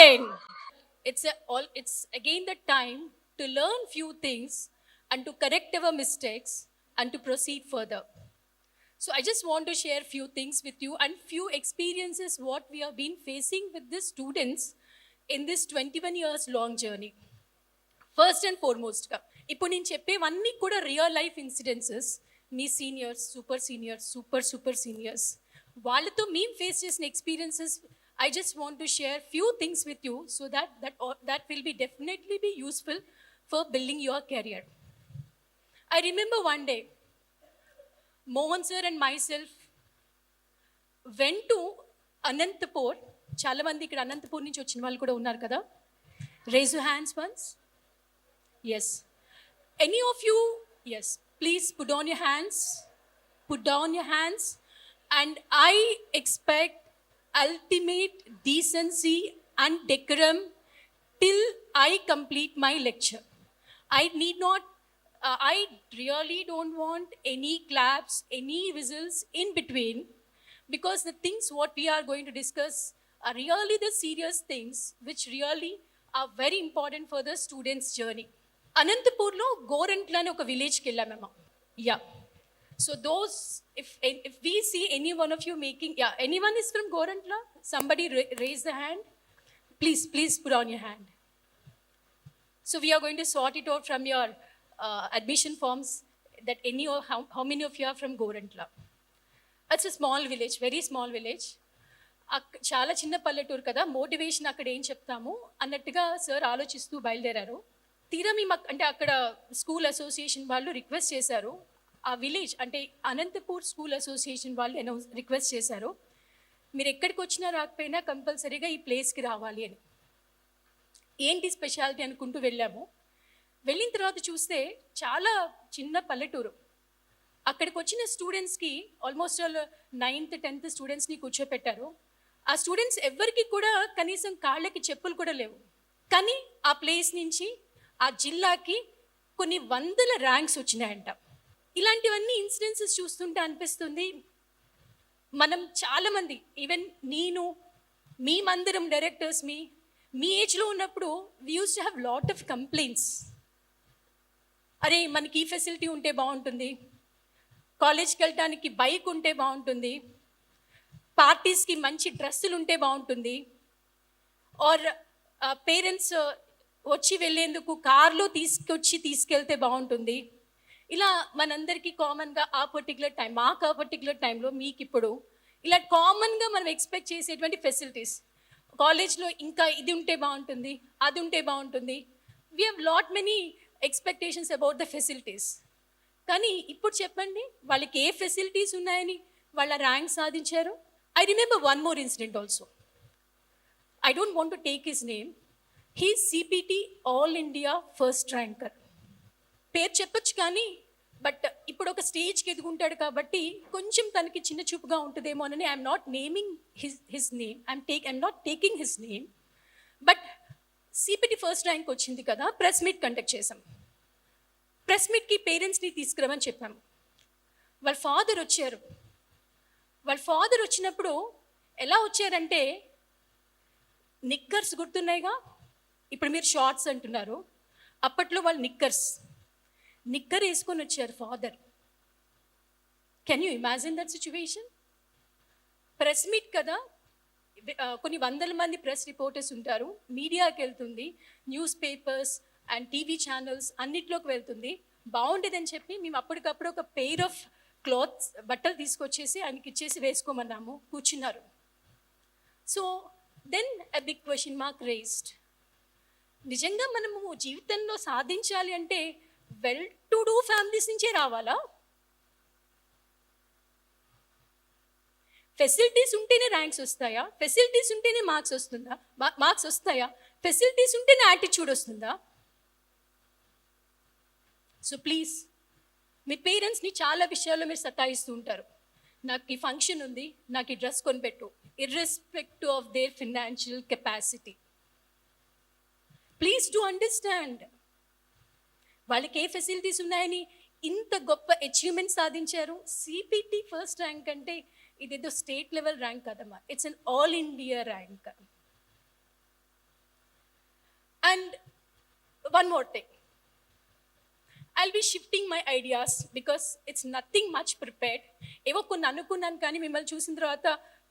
10. It's again the time to learn few things and to correct our mistakes and to proceed further. So I just want to share few things with you and few experiences what we have been facing with the students in this 21 years long journey. First and ఫార్మోస్ట్గా ఇప్పుడు నేను చెప్పేవన్నీ కూడా real life incidences. మీ seniors, super seniors వాళ్ళతో మేము face చేసిన experiences. I just want to share few things with you so that will be definitely be useful for building your career. I remember one day, Mohan sir and myself went to Anantapur. Chala mandi ikkada Anantapur nunchi vachina vallu kuda unnaru kada. Raise your hands once. Yes. Any of you? Yes. Please put down your hands. Put down your hands. And I expect ultimate decency and decorum till I complete my lecture. I need not, I really don't want any claps, any whistles in between, because the things what we are going to discuss are really the serious things which really are very important for the students' journey. Anantapurlo Gorantla అని ఒక విలేజ్కి వెళ్ళాము. Yeah. So those, if we see any one of you making, yeah, anyone is from Gorantla? Somebody raise the hand. Please put on your hand. So we are going to sort it out from your admission forms that how many of you are from Gorantla? It's a small village, very small village. చాలా చిన్న పల్లెటూరు కదా, motivation అక్కడ ఏం చెప్తాము అన్నట్టుగా sir ఆలోచిస్తూ బయలుదేరారు. తీరా మేము అంటే అక్కడ స్కూల్ అసోసియేషన్ వాళ్ళు రిక్వెస్ట్ చేశారు, ఆ విలేజ్ అంటే అనంతపూర్ స్కూల్ అసోసియేషన్ వాళ్ళు రిక్వెస్ట్ చేశారు, మీరు ఎక్కడికి వచ్చినా రాకపోయినా కంపల్సరీగా ఈ ప్లేస్కి రావాలి అని. ఏంటి స్పెషాలిటీ అనుకుంటూ వెళ్ళాము. వెళ్ళిన తర్వాత చూస్తే చాలా చిన్న పల్లెటూరు. అక్కడికి వచ్చిన స్టూడెంట్స్కి ఆల్మోస్ట్ 9th 10th స్టూడెంట్స్ని కూర్చోపెట్టారు. ఆ స్టూడెంట్స్ ఎవరికి కూడా కనీసం కాళ్ళకి చెప్పులు కూడా లేవు. కానీ ఆ ప్లేస్ నుంచి ఆ జిల్లాకి కొన్ని వందల ర్యాంక్స్ వచ్చినాయంట. ఇలాంటివన్నీ ఇన్సిడెన్సెస్ చూస్తుంటే అనిపిస్తుంది, మనం చాలామంది, ఈవెన్ నేను, మేమందరం డైరెక్టర్స్ మీ ఏజ్లో ఉన్నప్పుడు we use to have lot of complaints. అరే మనకి ఈ ఫెసిలిటీ ఉంటే బాగుంటుంది, కాలేజ్కి వెళ్ళటానికి బైక్ ఉంటే బాగుంటుంది, పార్టీస్కి మంచి డ్రెస్సులు ఉంటే బాగుంటుంది, ఆర్ పేరెంట్స్ వచ్చి వెళ్ళేందుకు కార్లో తీసుకెళ్తే బాగుంటుంది. ఇలా మనందరికీ కామన్గా ఆ పర్టికులర్ టైం, మాకు ఆ పర్టికులర్ టైంలో మీకు ఇప్పుడు ఇలా కామన్గా మనం ఎక్స్పెక్ట్ చేసేటువంటి ఫెసిలిటీస్, కాలేజ్లో ఇంకా ఇది ఉంటే బాగుంటుంది, అది ఉంటే బాగుంటుంది. We have lot many expectations about the facilities. కానీ ఇప్పుడు చెప్పండి, వాళ్ళకి ఏ ఫెసిలిటీస్ ఉన్నాయని వాళ్ళ ర్యాంక్ సాధించారు? I remember one more incident also. I don't want to take his name. He CPT all India first ranker. పేరు చెప్పొచ్చు కానీ బట్ ఇప్పుడు ఒక స్టేజ్కి ఎదుగుంటాడు కాబట్టి కొంచెం తనకి చిన్న చూపుగా ఉంటుందేమో అని I'm not naming his name, I'm not taking his name. But CPT first rank వచ్చింది కదా, ప్రెస్ మీట్ కండక్ట్ చేసాం. ప్రెస్ మీట్కి పేరెంట్స్ని తీసుకురామని చెప్పాము. వాళ్ళ ఫాదర్ వచ్చారు. వాళ్ళ ఫాదర్ వచ్చినప్పుడు ఎలా వచ్చారంటే, నిక్కర్స్ గుర్తున్నాయిగా, ఇప్పుడు మీరు షార్ట్స్ అంటున్నారు, అప్పట్లో వాళ్ళు నిక్కర్ వేసుకొని వచ్చారు father. Can you imagine that situation? Press meet కదా, కొన్ని వందల మంది ప్రెస్ రిపోర్టర్స్ ఉంటారు, మీడియాకి వెళ్తుంది, newspapers and TV channels అన్నిట్లోకి వెళ్తుంది. బాగుండేదని చెప్పి మేము అప్పటికప్పుడు ఒక పెయిర్ ఆఫ్ క్లాత్స్, బట్టలు తీసుకొచ్చేసి ఆయనకి ఇచ్చేసి వేసుకోమన్నాము. కూర్చున్నారు. So then a big question mark raised. నిజంగా మనము జీవితంలో సాధించాలి అంటే వెల్ టు డూ ఫ్యామిలీస్ నుంచే రావాలా? ఫెసిలిటీస్ ఉంటేనే ర్యాంక్స్ వస్తాయా? ఫెసిలిటీస్ ఉంటేనే మార్క్స్ వస్తాయా? ఫెసిలిటీస్ ఉంటేనే యాటిట్యూడ్ వస్తుందా? సో ప్లీజ్, మీ పేరెంట్స్ని చాలా విషయాల్లో మీరు సతాయిస్తూ ఉంటారు. నాకు ఈ ఫంక్షన్ ఉంది, నాకు ఈ డ్రెస్ కొనిపెట్టు, irrespective of their financial capacity. Please do understand, వాళ్ళకి ఏ ఫెసిలిటీస్ ఉన్నాయని ఇంత గొప్ప అచీవ్మెంట్ సాధించారు. సిపిటి ఫస్ట్ ర్యాంక్ అంటే ఇదేదో స్టేట్ లెవెల్ ర్యాంక్ కదమ్మా, it's an all India rank. And one more thing, I'll be shifting my ideas because it's nothing much prepared. ఏవో కొన్ని అనుకున్నాను కానీ మిమ్మల్ని చూసిన తర్వాత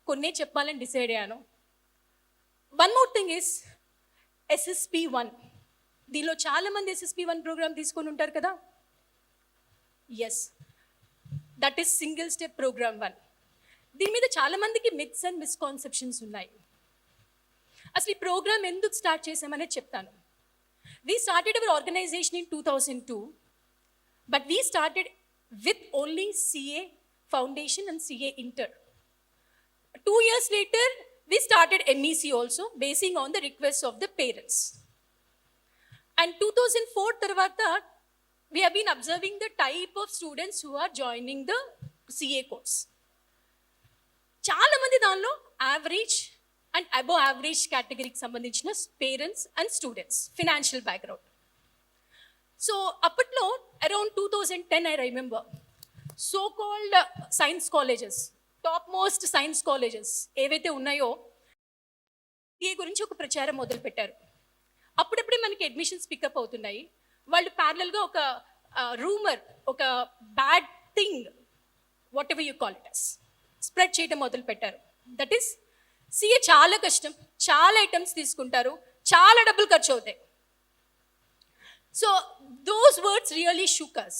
కొన్నే చెప్పాలని డిసైడ్ అయ్యాను. One more thing is SSP1. దీనిలో చాలామంది SSP1 ప్రోగ్రామ్ తీసుకొని ఉంటారు కదా. Yes, that is single step program 1. దీని మీద చాలామందికి మిత్స్ అండ్ మిస్కాన్సెప్షన్స్ ఉన్నాయి. అసలు ఈ ప్రోగ్రామ్ ఎందుకు స్టార్ట్ చేసామనేది చెప్తాను. We started our organization in 2002, but we started with only CA Foundation and CA Inter. 2 years later, we started MEC also, basing on the requests of the parents. And 2004 tarvata, we have been observing the type of students who are joining the CA course. Chaala mandi danlo average and above average category ki sambandhinchina parents and students, financial background. So appatlo around 2010 I remember, so called science colleges, topmost science colleges ఏవైతే ఉన్నాయో ఏ గురించి ఒక ప్రచారం మొదలు పెట్టారు. అప్పుడప్పుడే మనకి admissions pickup అవుతున్నాయి. వాళ్ళు ప్యారలల్గా ఒక రూమర్, ఒక bad thing, what ever you call it as, spread చేయడం మొదలు పెట్టారు. దట్ ఈస్ CA చాలా కష్టం, చాలా ఐటమ్స్ తీసుకుంటారు, చాలా డబ్బులు ఖర్చు అవుతాయి. So those words really shook us,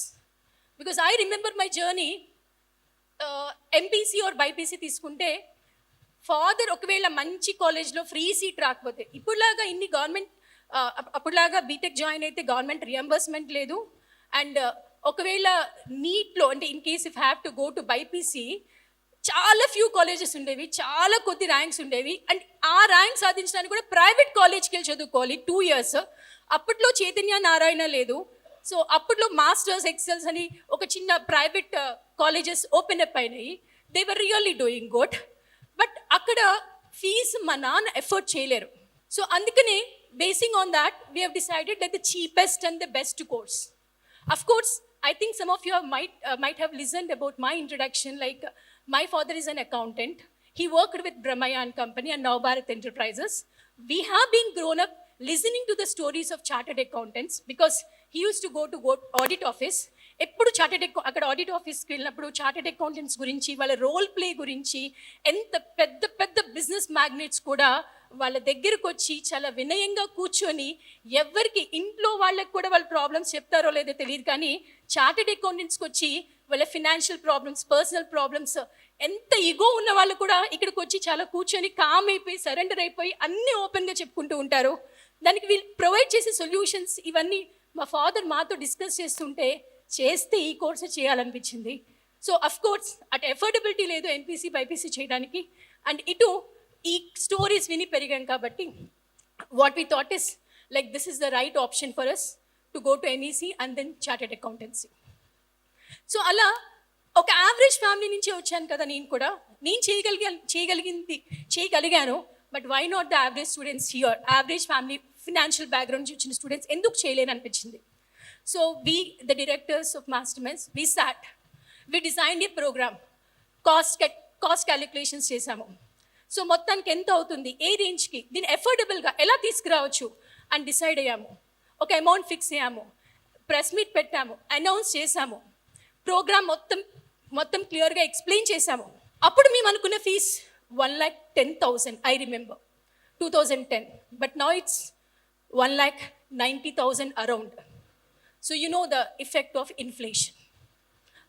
because I remember my journey. MPC or BiPC తీసుకుంటే ఫాదర్ ఒకవేళ మంచి కాలేజ్లో ఫ్రీ సీట్ రాకపోతే, ఇప్పుడులాగా ఇన్ని గవర్నమెంట్, అప్పుడులాగా బీటెక్ జాయిన్ అయితే గవర్నమెంట్ రియంబర్స్మెంట్ లేదు. అండ్ ఒకవేళ నీట్లో అంటే in case if have to go to BiPC, చాలా ఫ్యూ కాలేజెస్ ఉండేవి, చాలా కొద్ది ర్యాంక్స్ ఉండేవి. అండ్ ఆ ర్యాంక్ సాధించడానికి కూడా ప్రైవేట్ కాలేజ్కి వెళ్ళి చదువుకోవాలి 2 years. అప్పట్లో చైతన్య నారాయణ లేదు. సో అప్పట్లో మాస్టర్స్ ఎక్సెల్స్ అని ఒక చిన్న ప్రైవేట్ కాలేజెస్ ఓపెన్ అప్ అయినాయి. They were really doing good. But అక్కడ ఫీజు మా నాన్న ఎఫర్ట్ చేయలేరు. సో అందుకనే basing on that we have decided that the cheapest and the best course. Of course, I think some of you might have listened about my introduction, like my father is an accountant. He worked with Brahmaya and Company and Now Bharat Enterprises. We have been grown up listening to the stories of chartered accountants because he used to go to audit office. ఎప్పుడు అక్కడ audit ఆఫీస్కి వెళ్ళినప్పుడు chartered accountants గురించి, వాళ్ళ role play గురించి, ఎంత పెద్ద పెద్ద బిజినెస్ మ్యాగ్నెట్స్ కూడా వాళ్ళ దగ్గరకు వచ్చి చాలా వినయంగా కూర్చొని, ఎవరికి ఇంట్లో వాళ్ళకి కూడా వాళ్ళ ప్రాబ్లమ్స్ చెప్తారో లేదో తెలియదు కానీ చార్టెడ్ అకౌంటెంట్స్కి వచ్చి వాళ్ళ ఫినాన్షియల్ ప్రాబ్లమ్స్, పర్సనల్ ప్రాబ్లమ్స్, ఎంత ఇగో ఉన్న వాళ్ళు కూడా ఇక్కడికి వచ్చి చాలా కూర్చొని కామ్ అయిపోయి, సరెండర్ అయిపోయి అన్నీ ఓపెన్గా చెప్పుకుంటూ ఉంటారు. దానికి వీళ్ళు ప్రొవైడ్ చేసే సొల్యూషన్స్ ఇవన్నీ మా ఫాదర్ మాతో డిస్కస్ చేస్తే ఈ కోర్సు చేయాలనిపించింది. సో అఫ్ కోర్స్ అటు ఎఫోర్డబిలిటీ లేదు ఎంపీసీ బైపీసీ చేయడానికి, అండ్ ఇటు ఈ స్టోరీస్ విని పెరిగాం కాబట్టి what we thought is like this is the right option for us to go to MEC and then chartered accountancy. So అలా ఒక యావరేజ్ ఫ్యామిలీ నుంచే వచ్చాను కదా నేను కూడా. నేను చేయగలిగాను. But why not the average students here? Average family, financial background నుంచి వచ్చిన స్టూడెంట్స్ ఎందుకు చేయలేని అనిపించింది. So we, the directors of Masterminds, we designed a program, cost calculations చేసాము. సో మొత్తానికి ఎంత అవుతుంది, ఏ రేంజ్కి, దీన్ని ఎఫోర్డబుల్గా ఎలా తీసుకురావచ్చు అని డిసైడ్ అయ్యాము. ఒక అమౌంట్ ఫిక్స్ అయ్యాము, ప్రెస్ మీట్ పెట్టాము, అనౌన్స్ చేసాము, ప్రోగ్రామ్ మొత్తం క్లియర్గా ఎక్స్ప్లెయిన్ చేసాము. అప్పుడు మేము అనుకున్న fees 1,10,000, I remember 2010. But now it's 1,90,000 around. So you know the effect of inflation.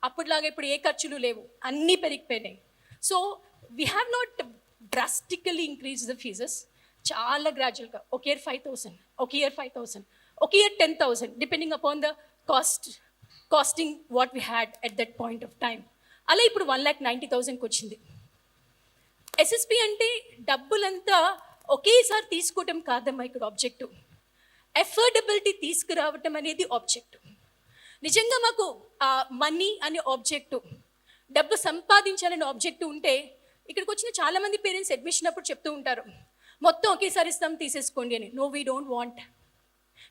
అప్పటిలాగా ఇప్పుడు ఏ ఖర్చులు లేవు, అన్నీ పెరిగిపోయినాయి. So we have not drastically increase the fees, చాలా గ్రాడ్యువల్గా. ఒక ఇయర్ 5,000, ఒక ఇయర్ 5,000, ఒక year 10,000, depending upon the costing what we had at that point of time. అలా ఇప్పుడు 1,90,000కి వచ్చింది. SSP అంటే డబ్బులంతా ఒకేసారి తీసుకోవటం కాదమ్మా ఇక్కడ ఆబ్జెక్టివ్. ఎఫోర్డబిలిటీ తీసుకురావటం అనేది ఆబ్జెక్టివ్. నిజంగా మాకు మనీ అనే ఆబ్జెక్టివ్, డబ్బు సంపాదించాలనే ఆబ్జెక్టివ్ ఉంటే ఇక్కడికి వచ్చిన చాలామంది పేరెంట్స్ అడ్మిషన్ అప్పుడు చెప్తూ ఉంటారు, మొత్తం ఒకేసారి ఇస్తాం తీసేసుకోండి అని. No, we don't want.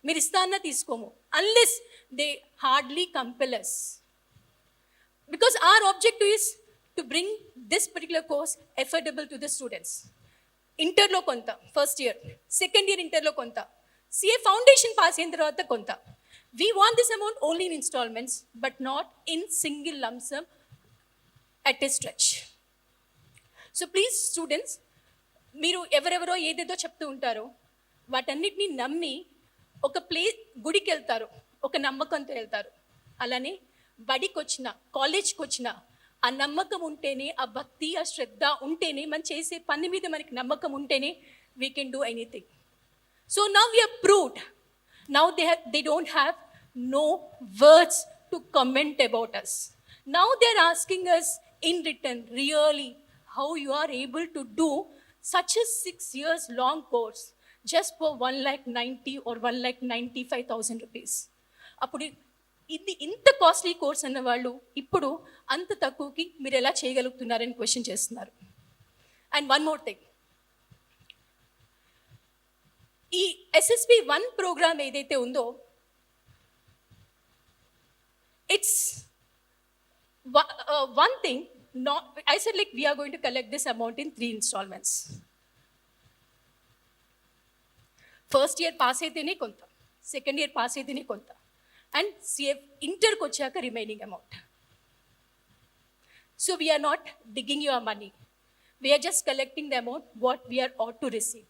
మీరు ఇస్తాన్నా తీసుకోము unless they hardly compel us. Because our objective is to bring this particular course affordable to the students. ఇంటర్లో కొంత, ఫస్ట్ ఇయర్, సెకండ్ ఇయర్ ఇంటర్లో కొంత, CA ఫౌండేషన్ పాస్ అయిన తర్వాత కొంత. We want this amount only in installments, but not in single lump sum at a stretch. So please students, మీరు ఎవరెవరో ఏదేదో చెప్తూ ఉంటారో వాటన్నిటిని నమ్మి ఒక గుడికి వెళ్తారు, ఒక నమ్మకంతో వెళ్తారు. అలానే బడికి వచ్చిన, కాలేజ్కి వచ్చిన ఆ నమ్మకం ఉంటేనే, ఆ భక్తి, ఆ శ్రద్ధ ఉంటేనే, మనం చేసే పని మీద మనకి నమ్మకం ఉంటేనే we can do anything. So now we have proved. Now they don't have no words to comment about us. Now they are asking us in return, really, how you are able to do such a 6 years long course just for 1,90,000 or 1,95,000 rupees. అప్పుడు ఇది ఇంత costly course అన్న వాళ్ళు ఇప్పుడు అంత తక్కువకి మీరు ఎలా చేయగలుగుతున్నారని క్వశ్చన్ చేస్తున్నారు. అండ్ వన్ మోర్ థింగ్, ఈ SSP 1 ప్రోగ్రామ్ ఏదైతే ఉందో, it's one thing. I said like we are going to collect this amount in 3 installments. First year pass అయితేనే కొంత, second year pass అయితేనే కొంత, and CF ఇంటర్కి వచ్చాక remaining amount. So we are not digging your money. We are just collecting the amount what we are ought to receive.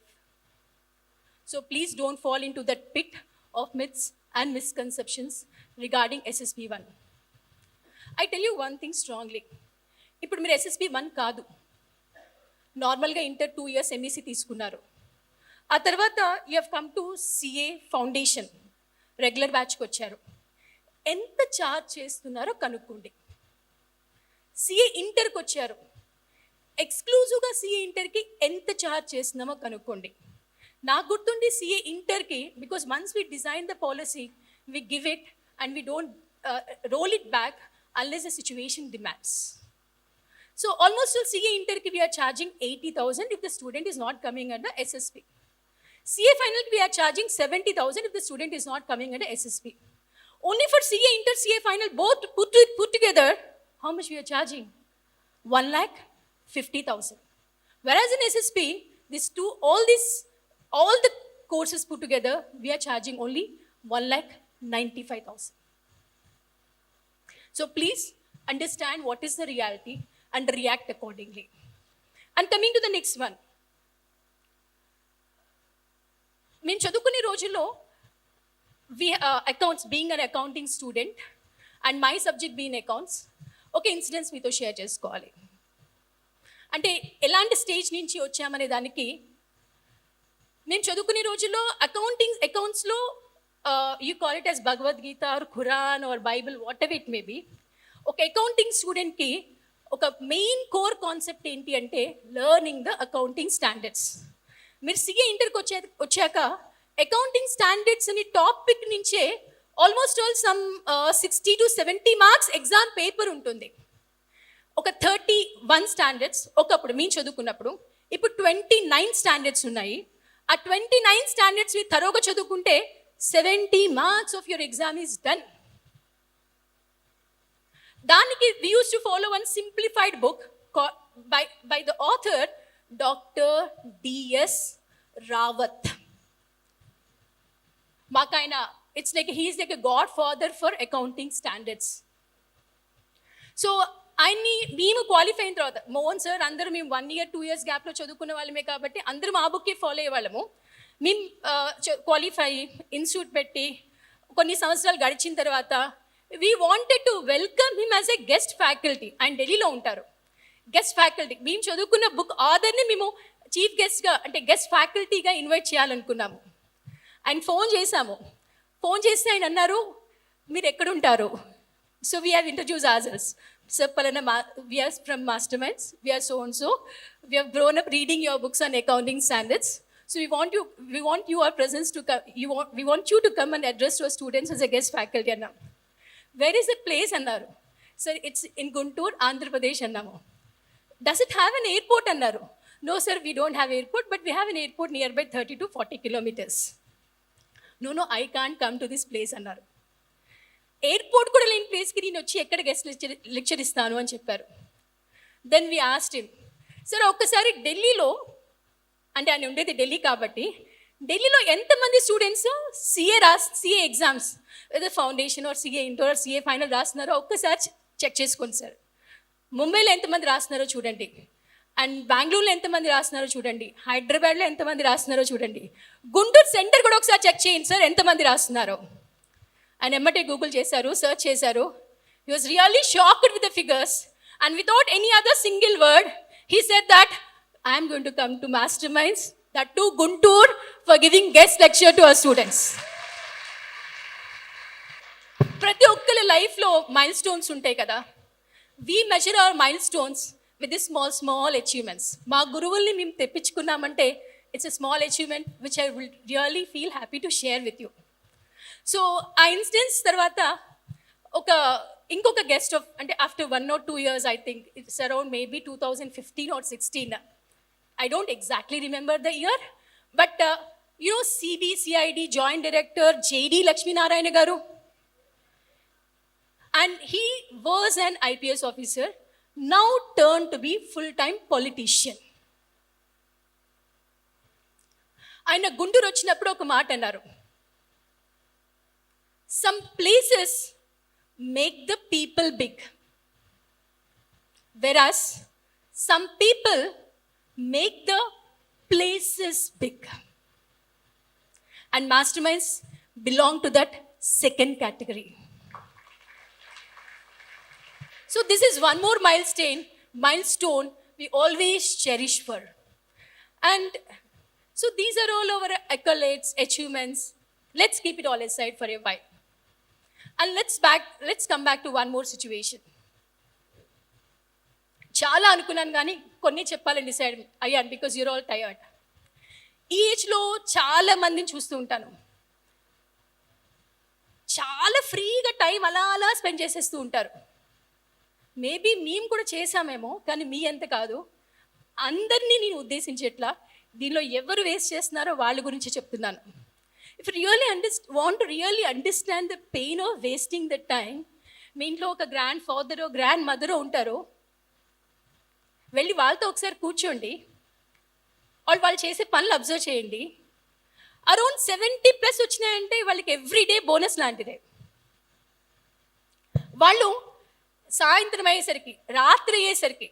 So please don't fall into that pit of myths and misconceptions regarding SSP 1. I tell you one thing strongly. ఇప్పుడు మీరు SSP 1 కాదు, నార్మల్గా inter 2 years MEC తీసుకున్నారు. ఆ తర్వాత you have come to CA foundation regular బ్యాచ్కి వచ్చారు. ఎంత ఛార్జ్ చేస్తున్నారో కనుక్కోండి. CA ఇంటర్కి వచ్చారు, ఎక్స్క్లూజివ్గా CA ఇంటర్కి ఎంత ఛార్జ్ చేస్తున్నామో కనుక్కోండి. నాకు గుర్తుండి CA ఇంటర్కి, because once we design the policy, we give it and we don't roll it back unless the situation demands. So almost till CA inter ki we are charging 80,000 if the student is not coming under SSP. CA final we are charging 70,000 if the student is not coming under SSP. Only for CA inter, CA final both put together, how much we are charging? 1,50,000. Whereas in SSP, all the courses put together, we are charging only 1,95,000. So please understand what is the reality and react accordingly. And coming to the next one. మేము చదువుకునే రోజుల్లో accounts, being an accounting student and my subject being accounts, ఒక incidents మీతో share చేసుకోవాలి. అంటే ఎలాంటి stage నుంచి వచ్చామనే దానికి, మేము చదువుకునే రోజుల్లో అకౌంట్స్లో you call it as Bhagavad Gita or Quran or Bible, what ever it may be, ఒక అకౌంటింగ్ స్టూడెంట్కి ఒక మెయిన్ కోర్ కాన్సెప్ట్ ఏంటి అంటే లెర్నింగ్ ద అకౌంటింగ్ స్టాండర్డ్స్. మీరు CA ఇంటర్కి వచ్చాక అకౌంటింగ్ స్టాండర్డ్స్ అనే టాపిక్ నుంచే almost all some 60 to 70 marks exam paper ఉంటుంది. ఒక 31 స్టాండర్డ్స్ ఒకప్పుడు మేము చదువుకున్నప్పుడు, ఇప్పుడు 29 స్టాండర్డ్స్ ఉన్నాయి. ఆ 29 స్టాండర్డ్స్ని తరోగా చదువుకుంటే 70 marks of your exam is done. దానికి we used to follow one simplified book by the author Dr. D.S. Rawat. మాకైన it's like he is like a godfather for accounting standards. So ఆయన్ని మేము qualify అయిన తర్వాత, Mohan sir అందరూ మేము 1 year 2 years గ్యాప్లో చదువుకున్న వాళ్ళమే కాబట్టి అందరం ఆ బుక్కే ఫాలో అయ్యే వాళ్ళము. మేము క్వాలిఫై ఇన్స్టిట్యూట్ పెట్టి కొన్ని సంవత్సరాలు గడిచిన తర్వాత we wanted to welcome him as a guest faculty. ఆయన ఢిల్లీలో ఉంటారు, గెస్ట్ ఫ్యాకల్టీ. మేము చదువుకున్న బుక్ ఆథర్ని మేము చీఫ్ గెస్ట్గా, అంటే గెస్ట్ ఫ్యాకల్టీగా ఇన్వైట్ చేయాలనుకున్నాము. ఆయన ఫోన్ చేస్తే ఆయన అన్నారు, మీరు ఎక్కడుంటారు? So we have introduce ourselves. Sir పలానా we are from Masterminds, we are so and so, we have grown up reading your books on accounting standards. So we want your presence to come, we want you to come and address to our students as a guest faculty annam. Where is that place annaru? Sir, it's in Guntur, Andhra Pradesh annamu. Does it have an airport annaru? No sir, we don't have airport, but we have an airport nearby 30 to 40 kilometers. No, I can't come to this place annaru. Airport కూడా లేని ప్లేస్కి నేను వచ్చి ఎక్కడ guest lecture ఇస్తాను అని చెప్పారు. Then we asked him, sir ఒక్కసారి ఢిల్లీలో, అంటే ఆయన ఉండేది ఢిల్లీ కాబట్టి, ఢిల్లీలో ఎంతమంది స్టూడెంట్స్ సిఏ ఎగ్జామ్స్ లేదా foundation or CA inter or CA final రాస్తున్నారో ఒక్కసారి చెక్ చేసుకోండి సార్. ముంబైలో ఎంతమంది రాస్తున్నారో చూడండి, అండ్ బెంగళూరులో ఎంతమంది రాస్తున్నారో చూడండి, హైదరాబాద్లో ఎంతమంది రాస్తున్నారో చూడండి, గుంటూరు సెంటర్ కూడా ఒకసారి చెక్ చేయండి సార్ ఎంతమంది రాస్తున్నారో. ఆయన ఎమ్మటే గూగుల్ చేశారు, సెర్చ్ చేశారు. He was really shocked with the figures and without any other single word he said that I'm going to come to Masterminds, that to Guntur, for giving guest lecture to our students. ప్రతి ఒక్కరి లైఫ్లో mile stones ఉంటాయి కదా. We measure our milestones with this small achievements. మా గురువుల్ని మేము తెప్పించుకున్నామంటే it's a small achievement which I will really feel happy to share with you. So ఆ instance తర్వాత ఇంకొక గెస్ట్ ఆఫ్ అంటే after 1 or 2 years, I think it's around maybe 2015 or 16. I don't exactly remember the year, but CBCID Joint Director JD Lakshminarayana garu, and he was an IPS officer, now turned to be full-time politician. ఆయన గుంటూరు వచ్చినప్పుడు ఒక మాట అన్నారు, some places make the people big, whereas some people make the places big, and masterminds belong to that second category. So this is one more milestone we always cherish for. And so these are all our accolades, achievements. Let's keep it all aside for a while. And let's come back to one more situation. చాలా అనుకున్నాను కానీ కొన్ని చెప్పాలని decide అయ్యాను, because your all tired. ఈ ఏజ్లో చాలా మందిని చూస్తూ ఉంటాను, చాలా ఫ్రీగా టైం అలా స్పెండ్ చేసేస్తూ ఉంటారు. మేబీ మేము కూడా చేసామేమో, కానీ మీ అంత కాదు. అందరినీ నేను ఉద్దేశించేట్లా దీనిలో ఎవరు వేస్ట్ చేస్తున్నారో వాళ్ళ గురించి చెప్తున్నాను. If really want to really understand the pain of wasting the time, మీ ఇంట్లో ఒక గ్రాండ్ ఫాదరో గ్రాండ్ మదరో ఉంటారో, వెళ్ళి వాళ్ళతో ఒకసారి కూర్చోండి, వాళ్ళు చేసే పనులు అబ్జర్వ్ చేయండి. అరౌండ్ 70+ వచ్చినాయంటే వాళ్ళకి ఎవ్రీడే బోనస్ లాంటిదే. వాళ్ళు సాయంత్రం అయ్యేసరికి, రాత్రి అయ్యేసరికి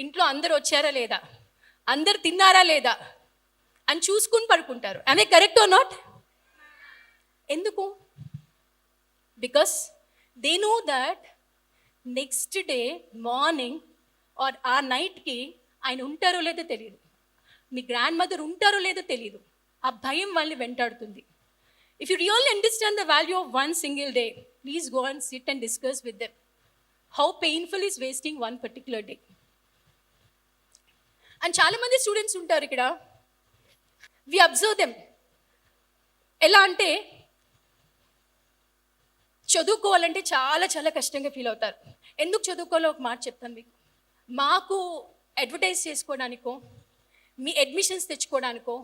ఇంట్లో అందరు వచ్చారా లేదా, అందరు తిన్నారా లేదా అని చూసుకుని పడుకుంటారు. ఆమె కరెక్ట్ ఆర్ నాట్? ఎందుకు? Because they know that next day morning or ఆ నైట్కి ఆయన ఉంటారో లేదో తెలియదు, మీ గ్రాండ్ మదర్ ఉంటారో లేదో తెలియదు. ఆ భయం వాళ్ళని వెంటాడుతుంది. If you really understand the value of one single day, please go and sit and discuss with them how painful is wasting one particular day. And చాలా మంది స్టూడెంట్స్ ఉంటారు ఇక్కడ, we observe them. ఎలా అంటే చదువుకోవాలంటే చాలా కష్టంగా ఫీల్ అవుతారు. ఎందుకు చదువుకోవాలో ఒక మాట చెప్తాను మీకు. మాకు అడ్వర్టైజ్ చేసుకోవడానికో, మీ అడ్మిషన్స్ తెచ్చుకోవడానికో,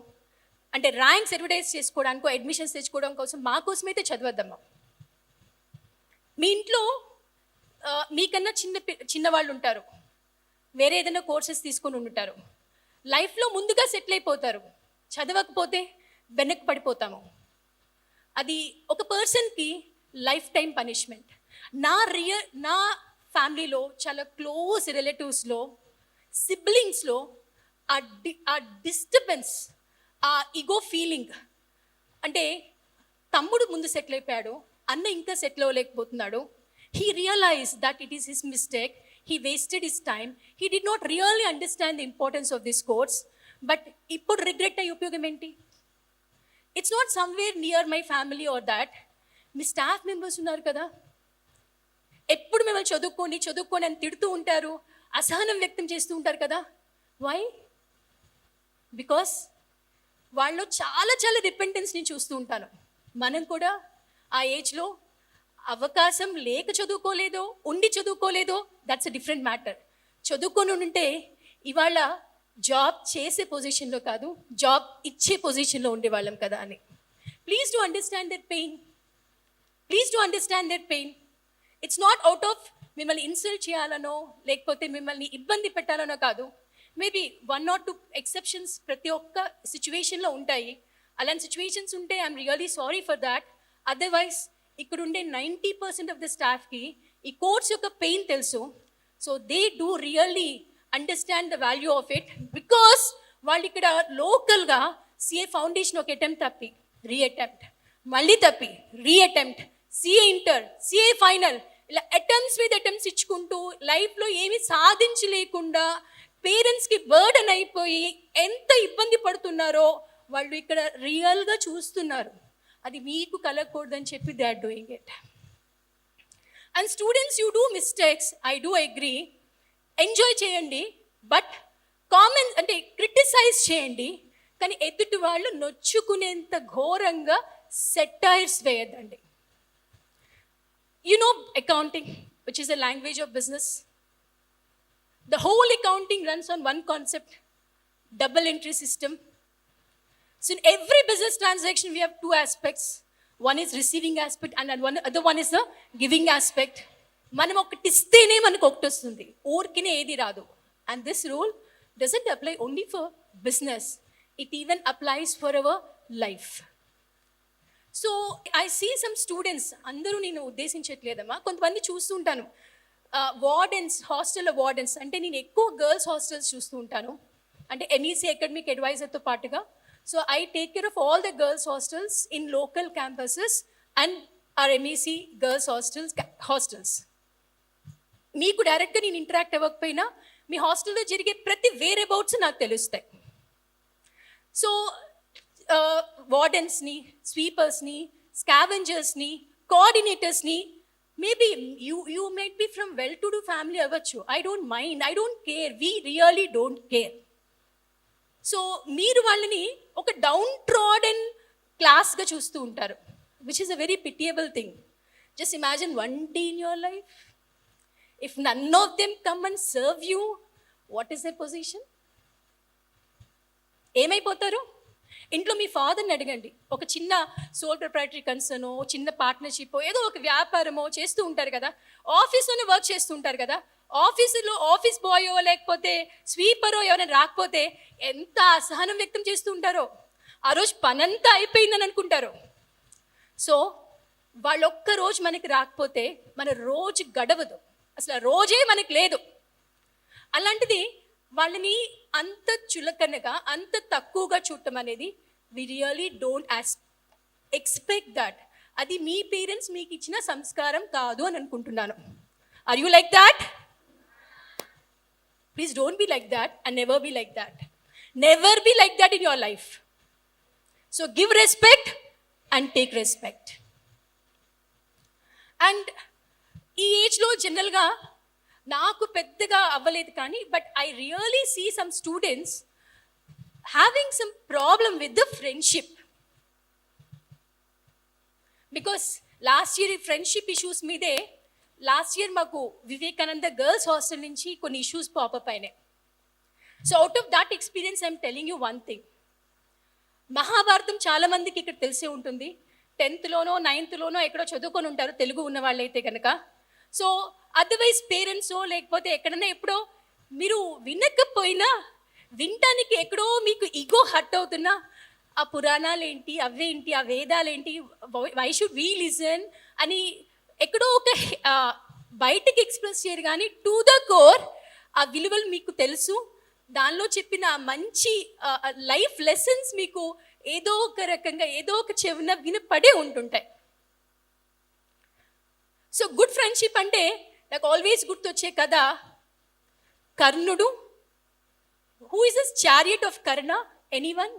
అంటే ర్యాంక్స్ అడ్వర్టైజ్ చేసుకోవడానికో, అడ్మిషన్స్ తెచ్చుకోవడం కోసం మా కోసమైతే చదవద్దమ్మా. మీ ఇంట్లో మీకన్నా చిన్నవాళ్ళు ఉంటారు, వేరే ఏదైనా కోర్సెస్ తీసుకొని ఉంటారు, లైఫ్లో ముందుగా సెటిల్ అయిపోతారు. చదవకపోతే వెనక్కి పడిపోతాము. అది ఒక పర్సన్కి లైఫ్ టైం పనిష్మెంట్. నా ఫ్యామిలీలో చాలా క్లోజ్ రిలేటివ్స్లో, సిబ్లింగ్స్లో ఆ డిస్టర్బెన్స్, ఆ ఈగో ఫీలింగ్, అంటే తమ్ముడు ముందు సెటిల్ అయిపోయాడు, అన్న ఇంకా settle అవ్వలేకపోతున్నాడు. He realized that it is his mistake. He wasted his time. He did not really understand the importance of this course. But ippudu regret ayi upyogam enti? It's not somewhere near my family or that. Me staff members ఉన్నారు కదా, ఎప్పుడు మిమ్మల్ని చదువుకోండి అని తిడుతూ ఉంటారు, అసహనం వ్యక్తం చేస్తూ ఉంటారు కదా. వై? బికాస్ వాళ్ళు చాలా డిపెండెన్స్ నేను చూస్తూ ఉంటాను. మనం కూడా ఆ ఏజ్లో అవకాశం లేక చదువుకోలేదో, ఉండి చదువుకోలేదో, దట్స్ అ డిఫరెంట్ మ్యాటర్. చదువుకొని ఉంటే ఇవాళ జాబ్ చేసే పొజిషన్లో కాదు, జాబ్ ఇచ్చే పొజిషన్లో ఉండేవాళ్ళం కదా అని. Please to understand that pain. It's not out of మిమ్మల్ని ఇన్సల్ట్ చేయాలనో, లేకపోతే మిమ్మల్ని ఇబ్బంది పెట్టాలనో కాదు. మేబీ 1 or 2 ఎక్సెప్షన్స్ ప్రతి ఒక్క సిచ్యువేషన్లో ఉంటాయి. అలాంటి సిచ్యువేషన్స్ ఉంటే I'm really sorry for that. Otherwise ఇక్కడ ఉండే 90% ఆఫ్ ద స్టాఫ్కి ఈ కోర్స్ యొక్క పెయిన్ తెలుసు. So they do really understand the value of it. Because వాళ్ళు ఇక్కడ లోకల్గా సిఏ ఫౌండేషన్ ఒక అటెంప్ట్ తప్పి రీఅటెంప్ట్, మళ్ళీ తప్పి re-attempt, CA inter, CA final, ఇలా అటెంప్ట్స్ మీద అటెంప్ట్స్ ఇచ్చుకుంటూ లైఫ్లో ఏమీ సాధించలేకుండా పేరెంట్స్కి బర్డన్ అయిపోయి ఎంత ఇబ్బంది పడుతున్నారో వాళ్ళు ఇక్కడ రియల్గా చూస్తున్నారు. అది మీకు కలగకూడదని చెప్పి they are doing it. And students, you do mistakes, I do agree. Enjoy చేయండి, బట్ కామెంట్ అంటే క్రిటిసైజ్ చేయండి, కానీ ఎదుటి వాళ్ళు నొచ్చుకునేంత ఘోరంగా సెటైర్స్ వేయద్దండి. You know accounting, which is a language of business. The whole accounting runs on one concept, double entry system. So in every business transaction, we have two aspects. One is receiving aspect and other one is the giving aspect. Manam okati istene manaku okati ostundi, orkine edi raadu. And this rule doesn't apply only for business, it even applies for our life. So I see some students, అందరూ నేను ఉద్దేశించట్లేదమ్మా, కొంతమంది చూస్తూ ఉంటాను, wardens, హాస్టల్లో wardens అంటే నేను ఎక్కువ girls hostels చూస్తూ ఉంటాను, అంటే ఎంఈసీ అకాడమిక్ అడ్వైజర్తో పాటుగా. So I take care of all the girls hostels in local campuses and our MEC girls hostels. మీకు డైరెక్ట్గా నేను ఇంటరాక్ట్ అవ్వకపోయినా మీ హాస్టల్లో జరిగే ప్రతి వేర్ అబౌట్స్ నాకు తెలుస్తాయి. సో వార్డెన్స్ని, స్వీపర్స్ని, స్కావెంజర్స్ని, కోఆర్డినేటర్స్ని, maybe you might be from well to do family అవ్వచ్చు, I don't mind, I don't care, we really don't care. So మీరు వాళ్ళని ఒక డౌన్ ట్రాడెన్ క్లాస్గా చూస్తూ ఉంటారు, which is a very pitiable thing. Just imagine one day in your life, if none of them come and serve you, what is their position? ఏమైపోతారు? ఇంట్లో మీ ఫాదర్ని అడగండి, ఒక చిన్న సోల్ ప్రొప్రైటరీ కన్సర్నో, చిన్న పార్ట్నర్షిప్, ఏదో ఒక వ్యాపారమో చేస్తూ ఉంటారు కదా, ఆఫీస్లోనే వర్క్ చేస్తూ ఉంటారు కదా, ఆఫీసులో ఆఫీస్ బాయో లేకపోతే స్వీపరో ఎవరైనా రాకపోతే ఎంత అసహనం వ్యక్తం చేస్తూ ఉంటారో, ఆ రోజు పనంతా అయిపోయిందని అనుకుంటారు. సో వాళ్ళు ఒక్క రోజు మనకి రాకపోతే మన రోజు గడవదు, అసలు రోజే మనకు లేదు. అలాంటిది వాళ్ళని అంత చులకనగా, అంత తక్కువగా చూడటం అనేది we really don't expect that. అది మీ పేరెంట్స్ మీకు ఇచ్చిన సంస్కారం కాదు అని అనుకుంటున్నాను. Are you like that? Please don't be like that and never be like that. Never be like that in your life. So give respect and take respect. And ఈ ఏజ్లో జనరల్గా నాకు పెద్దగా అవ్వలేదు కానీ, but I really see some students having some problem with the friendship. Because last year ఈ friendship issues మీదే, last year మాకు వివేకానంద గర్ల్స్ హాస్టల్ నుంచి కొన్ని ఇష్యూస్ పాపప్ అయినాయి. So out of that experience I'm telling you one thing. Mahabharatam చాలామందికి ఇక్కడ తెలిసే ఉంటుంది, 10th లోనో 9th లోనో ఎక్కడో చదువుకొని ఉంటారు తెలుగు ఉన్న వాళ్ళైతే కనుక. సో అదర్వైజ్ పేరెంట్సో లేకపోతే ఎక్కడన్నా ఎప్పుడో మీరు వినకపోయినా, వినటానికి ఎక్కడో మీకు ఈగో హర్ట్ అవుతున్నా, ఆ పురాణాలు ఏంటి, అవేంటి, ఆ వేదాలేంటి, వై షుడ్ వీ లిజన్ అని ఎక్కడో ఒక బయటకి ఎక్స్ప్రెస్ చేయరు, కానీ టు ద కోర్ ఆ విలువలు మీకు తెలుసు. దానిలో చెప్పిన మంచి లైఫ్ లెసన్స్ మీకు ఏదో ఒక రకంగా ఏదో ఒక చెవిన వినపడే ఉంటుంటాయి. సో గుడ్ ఫ్రెండ్షిప్ అంటే నాకు ఆల్వేస్ గుర్తొచ్చే కథ కర్ణుడు. Who is the chariot of Karna? Anyone?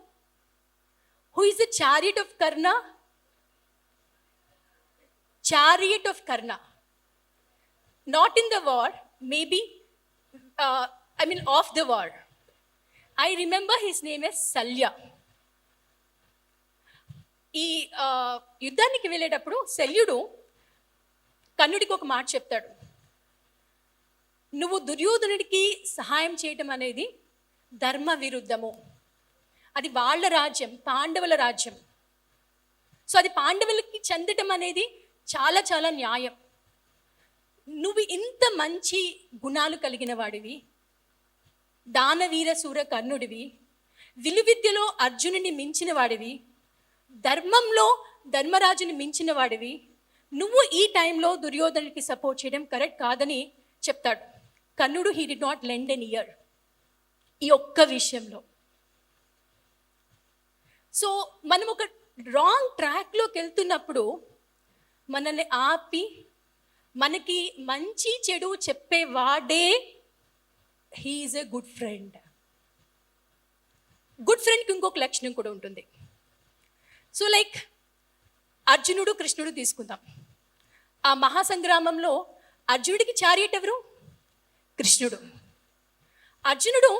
Who is the chariot of Karna? Chariot of Karna. Not in the war, maybe I mean off the war. I remember his name is Salya. ఈ యుద్ధానికి వెళ్ళేటప్పుడు శల్యుడు కర్ణుడికి ఒక మాట చెప్తాడు, నువ్వు దుర్యోధనుడికి సహాయం చేయటం అనేది ధర్మ విరుద్ధము, అది వాళ్ళ రాజ్యం, పాండవుల రాజ్యం. సో అది పాండవులకి చెందటం అనేది చాలా చాలా న్యాయం. నువ్వు ఇంత మంచి గుణాలు కలిగిన వాడివి, దానవీర సూర కర్ణుడివి, విలువిద్యలో అర్జునుని మించిన వాడివి, ధర్మంలో ధర్మరాజుని మించిన వాడివి, నువ్వు ఈ టైంలో దుర్యోధనుడికి సపోర్ట్ చేయడం కరెక్ట్ కాదని చెప్తాడు. కర్ణుడు he did not lend an ear ఈ ఒక్క విషయంలో. సో మనం ఒక రాంగ్ ట్రాక్లోకి వెళ్తున్నప్పుడు మనల్ని ఆపి మనకి మంచి చెడు చెప్పేవాడే he is a good friend. Good ఫ్రెండ్కి ఇంకొక లక్షణం కూడా ఉంటుంది. సో లైక్ అర్జునుడు కృష్ణుడు తీసుకుందాం. ఆ మహాసంగ్రామంలో అర్జునుడికి చారియట్ ఎవరు? కృష్ణుడు. అర్జునుడు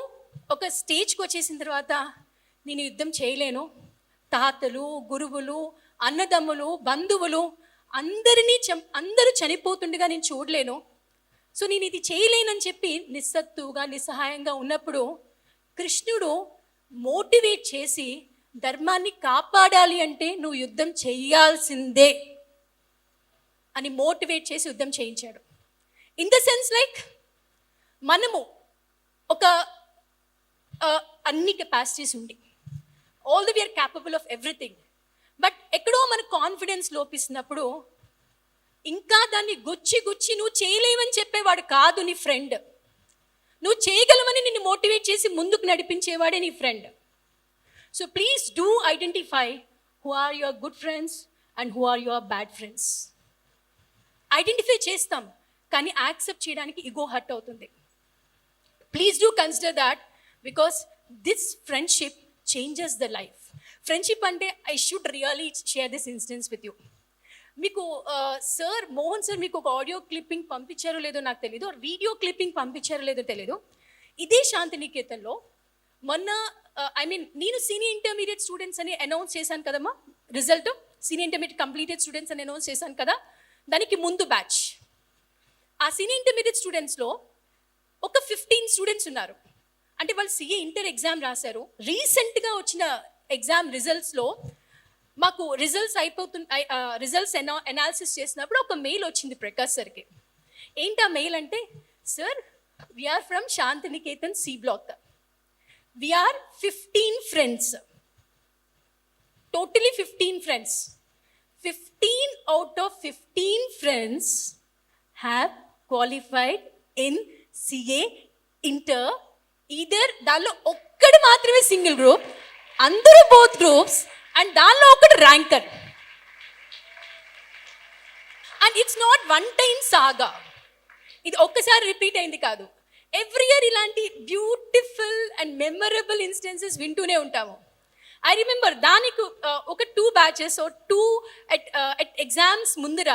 ఒక స్టేజ్కి వచ్చేసిన తర్వాత నేను యుద్ధం చేయలేను, తాతలు, గురువులు, అన్నదమ్ములు, బంధువులు అందరూ చనిపోతుండగా నేను చూడలేను, సో నేను ఇది చేయలేనని చెప్పి నిస్సత్తుగా నిస్సహాయంగా ఉన్నప్పుడు కృష్ణుడు మోటివేట్ చేసి ధర్మాన్ని కాపాడాలి అంటే నువ్వు యుద్ధం చేయాల్సిందే అని మోటివేట్ చేసి యుద్ధం చేయించాడు. ఇన్ ద సెన్స్ లైక్ మనము ఒక అన్ని కెపాసిటీస్ ఉండి all the we are capable of everything, but ఎక్కడో మన కాన్ఫిడెన్స్ లోపిస్తున్నప్పుడు ఇంకా దాన్ని గుచ్చి నువ్వు చేయలేవని చెప్పేవాడు కాదు నీ ఫ్రెండ్, నువ్వు చేయగలవని నిన్ను మోటివేట్ చేసి ముందుకు నడిపించేవాడే నీ friend. So please do identify who are your good friends and who are your bad friends. Identify చేస్తాం కానీ యాక్సెప్ట్ చేయడానికి ఈగో హర్ట్ అవుతుంది. Please do consider that because this friendship changes the life. Friendship అంటే I should really share this instance with you. మీకు sir Mohan sir మీకు ఒక audio clipping పంపించారో లేదో నాకు తెలీదు, వీడియో క్లిప్పింగ్ పంపించారో లేదో తెలీదు. ఇదే శాంతినికేతన్లో మొన్న నేను సీనియర్ ఇంటర్మీడియట్ స్టూడెంట్స్ అని అనౌన్స్ చేశాను కదమ్మా, result senior intermediate completed students అని అనౌన్స్ చేశాను కదా, దానికి ముందు బ్యాచ్. ఆ సీనియర్ ఇంటర్మీడియట్ స్టూడెంట్స్లో ఒక 15 స్టూడెంట్స్ ఉన్నారు. అంటే వాళ్ళు సిఏ ఇంటర్ ఎగ్జామ్ రాశారు. రీసెంట్గా వచ్చిన ఎగ్జామ్ రిజల్ట్స్లో మాకు రిజల్ట్స్ అనాలిసిస్ చేసినప్పుడు ఒక మెయిల్ వచ్చింది ప్రకాష్ సార్కి. ఏంటి ఆ మెయిల్ అంటే, sir we are from Shantiniketan C block, we are 15 friends, totally 15 friends. 15 out of 15 friends have qualified in CA inter. Either దానిలో ఒక్కడు మాత్రమే సింగిల్ గ్రూప్, అందరూ బోత్ గ్రూప్స్, అండ్ దానిలో ఒకటి ranker. And it's not one time saga, ఇది ఒక్కసారి repeat అయింది కాదు. ఎవ్రీ ఇయర్ ఇలాంటి బ్యూటిఫుల్ అండ్ మెమరబుల్ ఇన్స్టెన్సెస్ వింటూనే ఉంటాము. ఐ రిమెంబర్ దానికి ఒక 2 batches or 2 at exams ముందర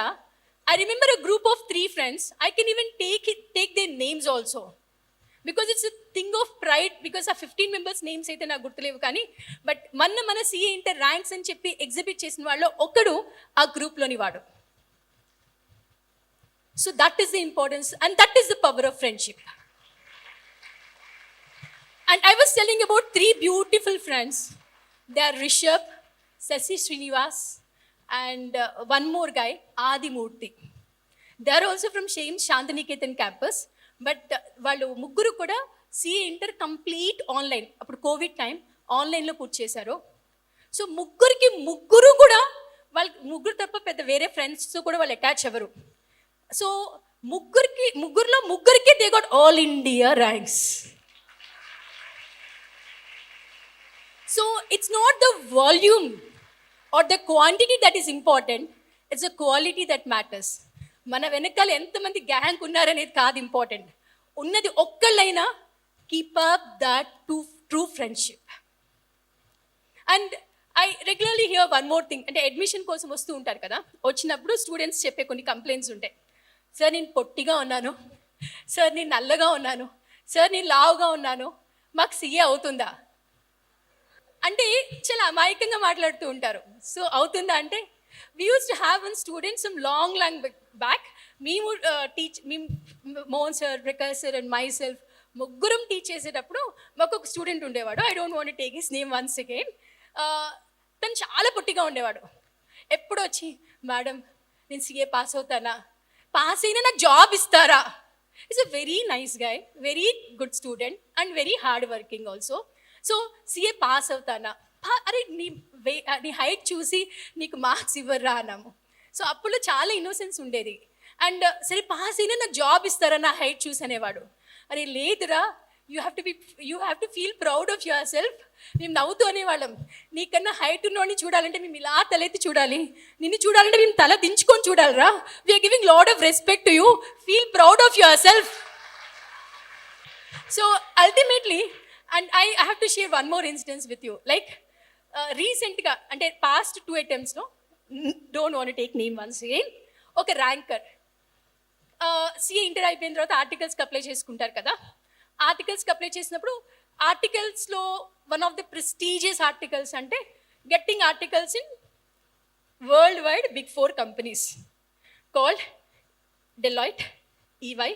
I remember a group of 3 friends. I can even take their names also because it's a thing of pride, because ఆ 15 members names అయితే నాకు గుర్తులేవు కానీ, బట్ మన సిఏ ఇంటర్ ర్యాంక్స్ అని చెప్పి ఎగ్జిబిట్ చేసిన వాళ్ళు ఒకడు ఆ గ్రూప్లోని వాడు. So that is the importance and that is the power of friendship. And I was telling about 3 beautiful friends. They are Rishabh, Sasi Srinivas, and one more guy, Adi Murthy. They are also from same Shantiniketan campus, but వాళ్ళు ముగ్గురు కూడా CA inter complete online, అప్పుడు Covid time ఆన్లైన్లో పూర్తి చేశారు. So ముగ్గురు కూడా ముగ్గురు తప్ప పెద్ద వేరే ఫ్రెండ్స్తో కూడా వాళ్ళు అటాచ్ అవ్వరు. సో ముగ్గురులో ముగ్గురికి they got all India ranks. So it's not the volume or the quantity that is important, it's the quality that matters. మన వెనకాల ఎంతమంది గ్యాంగ్ ఉన్నారనేది కాదు ఇంపార్టెంట్, ఉన్నది ఒక్కళ్ళైనా keep up that true friendship. And I regularly hear one more thing. అంటే admission కోసం వస్తూ ఉంటారు కదా, వచ్చినప్పుడు స్టూడెంట్స్ చెప్పే కొన్ని కంప్లైంట్స్ ఉంటాయి. సార్ నేను పొట్టిగా ఉన్నాను, సార్ నేను నల్లగా ఉన్నాను, సార్ నేను లావుగా ఉన్నాను, మాకు సిఏ అవుతుందా అంటే చాలా అమాయకంగా మాట్లాడుతూ ఉంటారు. సో అవుతుందా అంటే, we use to have one student some long back. మేము Mohan sir, Prakash sir and myself ముగ్గురం టీచ్ చేసేటప్పుడు మాకు ఒక స్టూడెంట్ ఉండేవాడు. I don't want take his name once again. తను చాలా పొట్టిగా ఉండేవాడు. ఎప్పుడు వచ్చి, మేడం నేను సిఏ పాస్ అవుతానా, పాస్ అయినా నాకు జాబ్ ఇస్తారా. Is a very nice guy, very good student and very hard working also. So CA pass అవుతానా, అరే నీ హైట్ చూసి నీకు మార్క్స్ ఇవ్వరా అన్నాము. సో అప్పుడు చాలా ఇన్నోసెన్స్ ఉండేది. అండ్ సరే పాస్ అయినా నాకు జాబ్ ఇస్తారా నా హైట్ చూసి అనేవాడు. అరే లేదురా, you have to feel proud of your self. మేము నవ్వుతూ అనేవాళ్ళం, నీకన్నా హైట్ ఉన్నోడిని చూడాలంటే మేము ఇలా తలెత్తి చూడాలి, నిన్ను చూడాలంటే మేము తల దించుకొని చూడాలిరా. We are giving lot of respect to you, feel proud of yourself. So ultimately, and I have to share one more incidence with you. Like రీసెంట్గా అంటే పాస్ట్ 2 attemptsలో, don't want take name once again, ఒక ranker CA inter అయిపోయిన తర్వాత ఆర్టికల్స్కి apply చేసుకుంటారు కదా. ఆర్టికల్స్కి అప్లై చేసినప్పుడు ఆర్టికల్స్లో one of the prestigious articles అంటే getting articles in world wide big 4 companies called Deloitte, EY,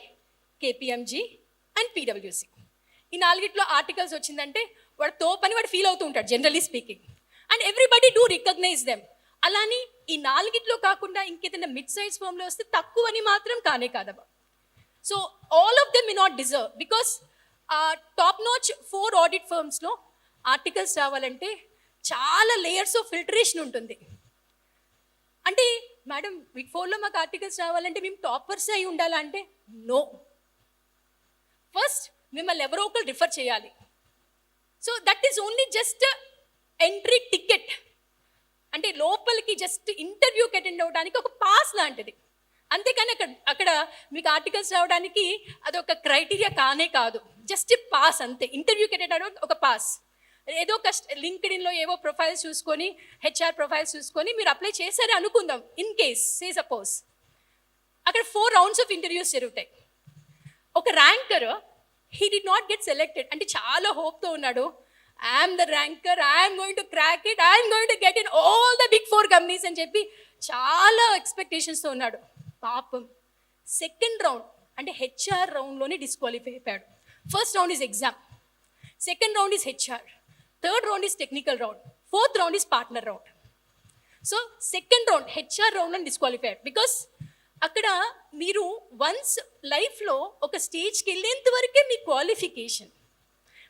KPMG and పీడబ్ల్యూసీ. ఈ 4 ఆర్టికల్స్ వచ్చిందంటే వాడు తోపని వాడు ఫీల్ అవుతూ ఉంటాడు generally speaking. And everybody do recognize them. అలాని ఈ 4 కాకుండా ఇంకేదైనా మిడ్ సైజ్ ఫామ్లో వస్తే తక్కువ అని మాత్రం కానే కాదమ్మా. So all of them may not deserve, because top notch 4 audit ఫర్మ్స్లో ఆర్టికల్స్ రావాలంటే చాలా లేయర్స్ ఆఫ్ ఫిల్టరేషన్ ఉంటుంది. అంటే మేడం బిగ్ 4లో మాకు ఆర్టికల్స్ రావాలంటే మేము టాపర్స్ అయి ఉండాలా అంటే నో. ఫస్ట్ మిమ్మల్ని ఎవరో ఒకరు రిఫర్ చేయాలి. So that is only just entry ticket. అంటే లోపలికి జస్ట్ ఇంటర్వ్యూకి అటెండ్ అవ్వడానికి ఒక పాస్ లాంటిది. అంతేకాని అక్కడ మీకు ఆర్టికల్స్ రావడానికి అదొక క్రైటీరియా కానే కాదు, జస్ట్ పాస్ అంతే. ఇంటర్వ్యూకి అటెండ్ అవ్వడం ఒక పాస్. ఏదో లింక్డ్ఇన్లో ఏవో ప్రొఫైల్స్ చూసుకొని, హెచ్ఆర్ ప్రొఫైల్స్ చూసుకొని మీరు అప్లై చేశారే అనుకుందాం. ఇన్ కేస్ సే సపోజ్ అక్కడ 4 rounds ఆఫ్ ఇంటర్వ్యూస్ జరుగుతాయి. ఒక ranker he did not get selected అంటే చాలా హోప్తో ఉన్నాడు. I'm the ranker, I'm going to crack it, I'm going to get in all the big 4 companies అని చెప్పి చాలా ఎక్స్పెక్టేషన్స్తో ఉన్నాడు. పాపం సెకండ్ రౌండ్ అంటే హెచ్ఆర్ రౌండ్లోనే డిస్క్వాలిఫై అయిపోయాడు. First round is exam, second round is HR, third round is technical round, fourth round is partner round. So second round HR రౌండ్లో డిస్క్వాలిఫై అయ్యాడు. బికాస్ అక్కడ మీరు వన్స్ లైఫ్లో ఒక స్టేజ్కి వెళ్ళేంత వరకే మీ క్వాలిఫికేషన్,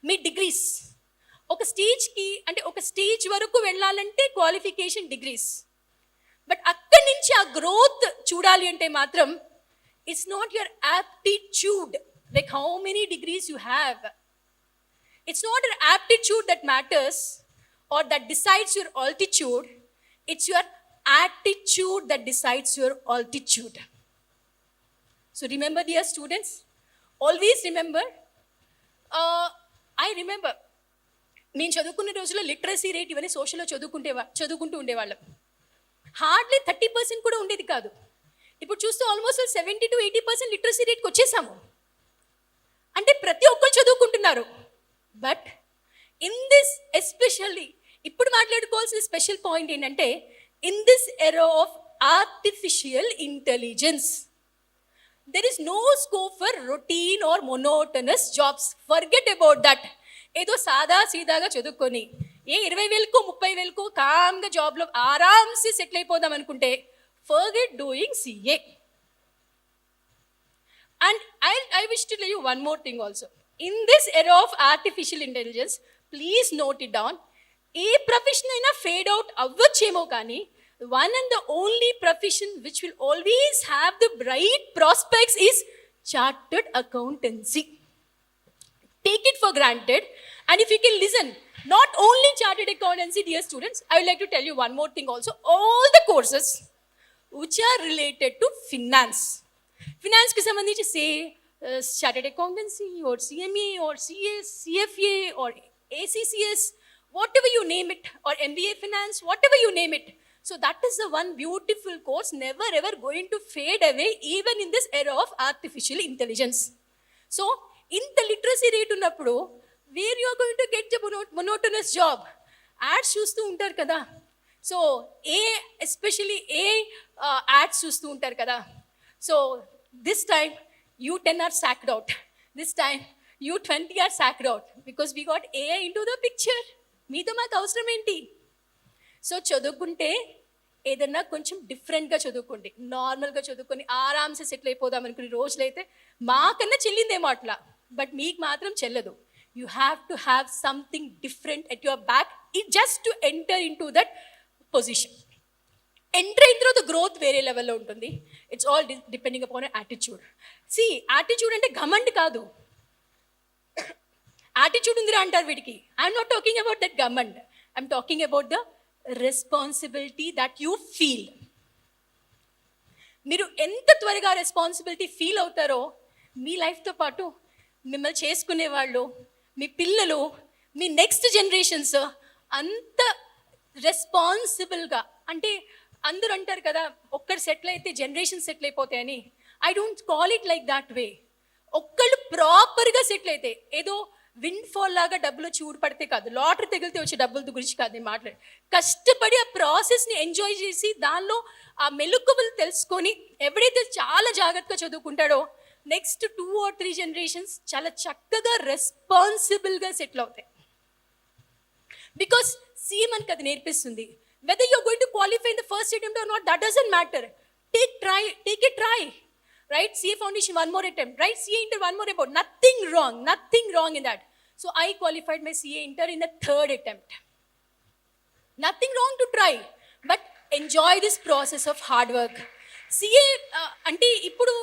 మీ డిగ్రీస్. ఒక స్టేజ్కి అంటే ఒక స్టేజ్ వరకు వెళ్ళాలంటే క్వాలిఫికేషన్ డిగ్రీస్. బట్ అక్కడి నుంచి ఆ గ్రోత్ చూడాలి అంటే మాత్రం it's not your aptitude, like how many degrees you have. It's not your aptitude that matters or that decides your altitude. It's your attitude that decides your altitude. So remember, dear students, always remember, I remember నేను చదువుకునే రోజుల్లో literacy rate ఇవన్నీ సోషల్లో చదువుకుంటూ ఉండేవాళ్ళం. Hardly 30% కూడా ఉండేది కాదు. ఇప్పుడు చూస్తే ఆల్మోస్ట్ 70 to 80% లిటరసీ రేట్కి వచ్చేసాము. అంటే ప్రతి ఒక్కరు చదువుకుంటున్నారు. బట్ ఇన్ దిస్ ఎస్పెషల్లీ ఇప్పుడు మాట్లాడుకోవాల్సిన స్పెషల్ పాయింట్ ఏంటంటే, in this era of artificial intelligence, there is no scope for routine or monotonous jobs. Forget about that. ఏదో సాదా సీదాగా చదువుకొని 20,000కో 30,000కో కామ్గా జాబ్లో ఆరామ్సే సెటిల్ అయిపోదాం అనుకుంటే forget doing CA. And I wish to tell you one more thing also. In this era of artificial intelligence, please note it down. A profession అయినా fade out అవ్వచ్చేమో కానీ one and the only profession which will always have the bright prospects is chartered accountancy. Take it for granted. And if you can listen, not only chartered accountancy, dear students, I would like to tell you one more thing also. All the courses which are related to finance ki sambandhinchi say chartered accountancy or CMA or CS, CFA or ACCS, whatever you name it, or MBA finance, whatever you name it. So that is the one beautiful course never ever going to fade away even in this era of artificial intelligence. So in the literacy rate unnappudu, where you are going to get the monotonous job? Ads చూస్తూ ఉంటారు కదా. So especially ads చూస్తూ ఉంటారు కదా. So this time U10 are sacked out. This time U20 are sacked out because we got AI into the picture. మీతో మాకు అవసరం ఏంటి? సో చదువుకుంటే ఏదన్నా కొంచెం డిఫరెంట్గా చదువుకోండి, నార్మల్గా చదువుకొని ఆరామ్సే సెటిల్ అయిపోదాం అనుకునే రోజులైతే మాకన్నా చెల్లిందేమో అట్లా, బట్ మీకు మాత్రం చెల్లదు. You have to have something different at your back just to enter into that position. Enter అయిన తర్వాత గ్రోత్ వేరే లెవెల్లో ఉంటుంది. It's all depending upon attitude. See attitude అంటే ఘమండ్ కాదు. యాటిట్యూడ్ ఉందిరా అంటారు వీడికి. I'm not talking about that ఘమండ్. I'm talking about the responsibility that you feel. మీరు ఎంత త్వరగా రెస్పాన్సిబిలిటీ ఫీల్ అవుతారో మీ లైఫ్తో పాటు మిమ్మల్ని చేసుకునే వాళ్ళు, మీ పిల్లలు, మీ నెక్స్ట్ జనరేషన్స్ అంత రెస్పాన్సిబుల్గా, అంటే అందరూ అంటారు కదా ఒక్కరు సెటిల్ అయితే జనరేషన్ సెటిల్ అయిపోతాయని. I don't call it like that way. ఒక్కళ్ళు ప్రాపర్గా సెటిల్ అయితే, ఏదో విండ్ ఫాల్ లాగా డబ్బులు చూడు పడితే కాదు, లాటరీ తగిలితే వచ్చే డబ్బుల గురించి కాదు నేను మాట్లాడి, కష్టపడి ఆ ప్రాసెస్ని ఎంజాయ్ చేసి దానిలో ఆ మెలకువలు తెలుసుకొని ఎవడైతే చాలా జాగ్రత్తగా చదువుకుంటాడో నెక్స్ట్ 2 or 3 జనరేషన్స్ చాలా చక్కగా రెస్పాన్సిబుల్గా సెటిల్ అవుతాయి. బికాస్ సీఎం మనకి అది నేర్పిస్తుంది. Whether you're going to qualify in the first attempt or not, that doesn't matter. Take a try. Right? CA foundation, one more attempt. Right? CA inter, one more attempt. Nothing wrong in that. So I qualified my CA inter in the 3rd attempt. Nothing wrong to try, but enjoy this process of hard work. CA అంటే ఇప్పుడు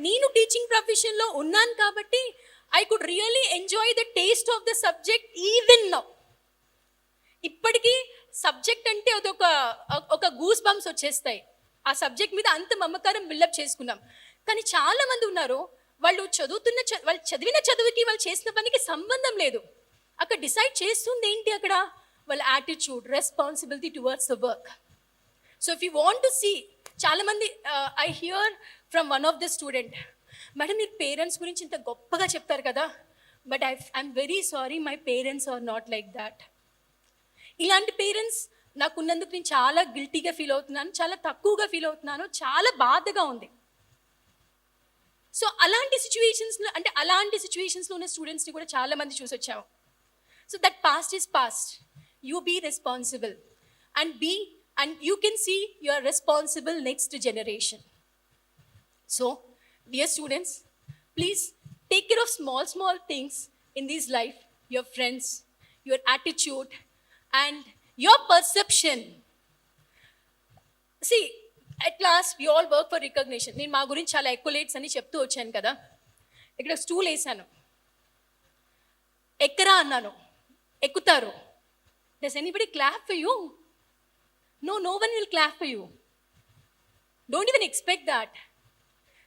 నేను teaching ప్రొఫెషన్లో ఉన్నాను కాబట్టి I could really enjoy the taste of the subject even now. ఇప్పటికీ subject అంటే ఒక goose bumps వచ్చేస్తాయి. ఆ సబ్జెక్ట్ మీద అంత మమకారం బిల్డప్ చేసుకున్నాం. కానీ చాలామంది ఉన్నారు, వాళ్ళు చదివిన చదువుకి వాళ్ళు చేసిన పనికి సంబంధం లేదు. అక్కడ డిసైడ్ చేస్తుంది ఏంటి, అక్కడ వాళ్ళ attitude, responsibility towards the work. So if you want to see, చాలామంది I hear from one of the student, madam మీరు పేరెంట్స్ గురించి ఇంత గొప్పగా చెప్తారు కదా, but I'm very sorry my parents are not like that. ఇలాంటి పేరెంట్స్ నాకున్నందుకు నేను చాలా గిల్టీగా ఫీల్ అవుతున్నాను, చాలా తక్కువగా ఫీల్ అవుతున్నాను, చాలా బాధగా ఉంది. సో అలాంటి సిచ్యువేషన్స్లో ఉన్న స్టూడెంట్స్ని కూడా చాలామంది చూసి వచ్చాము. So that past is past. You be responsible and you can see you are responsible next generation. So dear students, please take care of small things in this life, your friends, your attitude and your perception. See, at last we all work for recognition. నేను మా గురించి చాలా accolades అని చెప్తూ వచ్చాను కదా. ఇక్కడ stool వేసాను, ఎక్కరా అన్నాను, ఎక్కుతారు. Does anybody clap for you? No one will clap for you. Don't even expect that.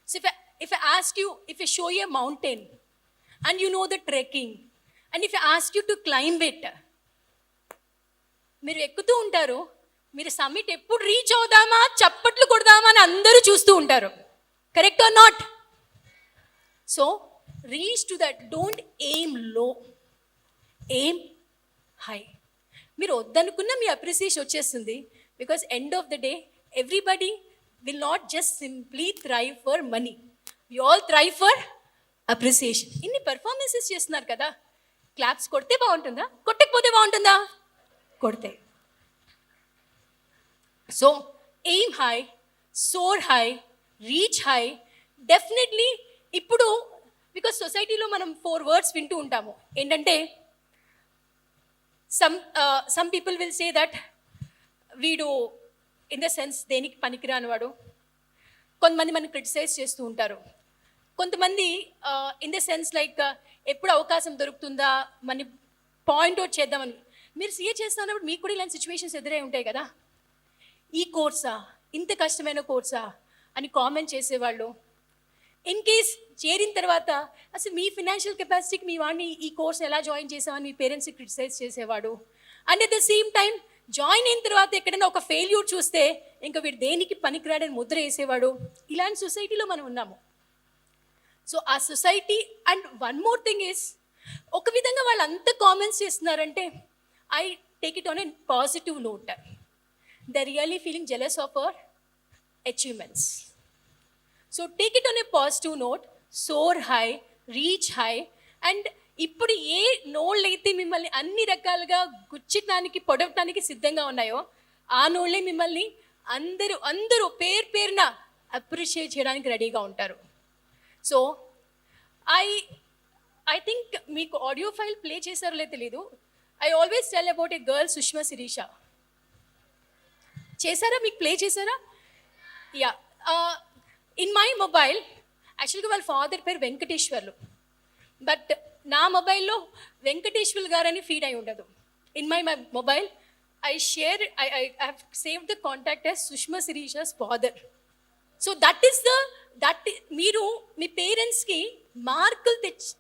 So if I ask you, if I show you a mountain and you know the trekking, and if I ask you to climb it, మీరు ఎక్కుతూ ఉంటారు, మీరు summit ఎప్పుడు reach అవుదామా, చప్పట్లు కొడదామా అని అందరూ చూస్తూ ఉంటారు. Correct or not? So reach to that. Don't aim low, aim high. మీరు వద్దనుకున్న మీ అప్రిసియేషన్ వచ్చేస్తుంది. Because end of the day everybody will not just simply thrive for money, you all thrive for appreciation. ఇన్ని performances చేస్తున్నారు కదా, claps కొడితే బాగుంటుందా, కొట్టకపోతే బాగుంటుందా? కొడితే. So aim high, soar high, reach high. Definitely ఇప్పుడు బికాస్ సొసైటీలో మనం 4 words వింటూ ఉంటాము. ఏంటంటే some people will say that వీడు ఇన్ ద సెన్స్ దేనికి పనికిరాని వాడు. కొంతమంది మనం క్రిటిసైజ్ చేస్తూ ఉంటారు. కొంతమంది ఇన్ ద సెన్స్ లైక్ ఎప్పుడు అవకాశం దొరుకుతుందా మన పాయింట్ అవుట్ చేద్దామని. మీరు సీఏ చేస్తున్నప్పుడు మీకు కూడా ఇలాంటి సిచ్యువేషన్స్ ఎదురై ఉంటాయి కదా. ఈ కోర్సా, ఇంత కష్టమైన కోర్సా అని కామెంట్ చేసేవాళ్ళు. ఇన్ కేస్ చేరిన తర్వాత అసలు మీ ఫినాన్షియల్ కెపాసిటీకి మీ వాడిని ఈ కోర్స్ ఎలా జాయిన్ చేసామని మీ పేరెంట్స్కి క్రిటిసైజ్ చేసేవాడు. And at the same time join అయిన తర్వాత ఎక్కడైనా ఒక ఫెయిల్యూర్ చూస్తే ఇంకా వీడు దేనికి పనికిరాడని ముద్ర వేసేవాడు. ఇలాంటి సొసైటీలో మనం ఉన్నాము. సో ఆ society, and one more thing is, ఒక విధంగా వాళ్ళు అంత కామెంట్స్ చేస్తున్నారంటే I take it on a positive note. They're really feeling jealous of our achievements. So take it on a positive note, soar high, reach high, and ఇప్పుడు ఏ నోళ్ళు అయితే మిమ్మల్ని అన్ని రకాలుగా గుచ్చటానికి పొడవటానికి సిద్ధంగా ఉన్నాయో ఆ నోళ్ళే మిమ్మల్ని అందరూ పేరున అప్రిషియేట్ చేయడానికి రెడీగా ఉంటారు. సో ఐ థింక్ మీకు ఆడియో ఫైల్ ప్లే చేశారో లేదో తెలీదు. I always tell about a girl Sushma Sirisha. చేశారా? మీకు ప్లే చేశారా? యా. ఇన్ మై మొబైల్ యాక్చువల్గా వాళ్ళ ఫాదర్ పేరు వెంకటేశ్వర్లు, బట్ నా మొబైల్లో వెంకటేశ్వర్లు గారని ఫీడ్ అయి ఉండదు. In my mobile I have save the contact as Sushma Shirisha's father. So మీరు మీ పేరెంట్స్కి మార్కులు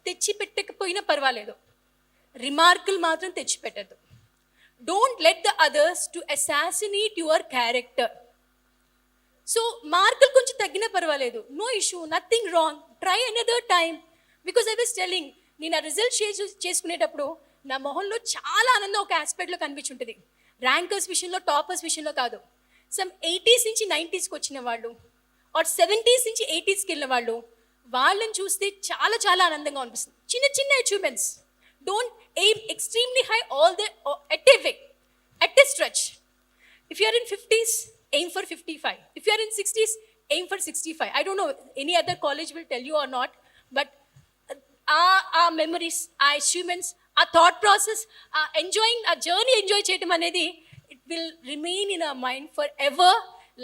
తెచ్చి పెట్టకపోయినా పర్వాలేదు, రిమార్కులు మాత్రం తెచ్చిపెట్టద్దు. Don't let the others to assassinate your character. So మార్కులు కొంచెం తగ్గినా పర్వాలేదు, no issue, nothing wrong, try another time. Because I was telling, నేను ఆ రిజల్ట్ చేసుకునేటప్పుడు నా మొహంలో చాలా ఆనందం ఒక ఆస్పెక్ట్లో కనిపించుంటుంది. ర్యాంకర్స్ విషయంలో, టాపర్స్ విషయంలో కాదు. సమ్ 80s నుంచి 90sకి వచ్చిన వాళ్ళు, ఆర్ 70s నుంచి 80sకి వెళ్ళిన వాళ్ళు, వాళ్ళని చూస్తే చాలా చాలా ఆనందంగా అనిపిస్తుంది. చిన్న చిన్న achievements. Don't aim extremely high all the at a stretch. If you are in 50s, aim for 55. If you are in 60s, aim for 65. I don't know any other college will tell you or not, but our memories, our achievements, our thought process, our journey enjoy చేయటం అనేది it will remain in our mind forever.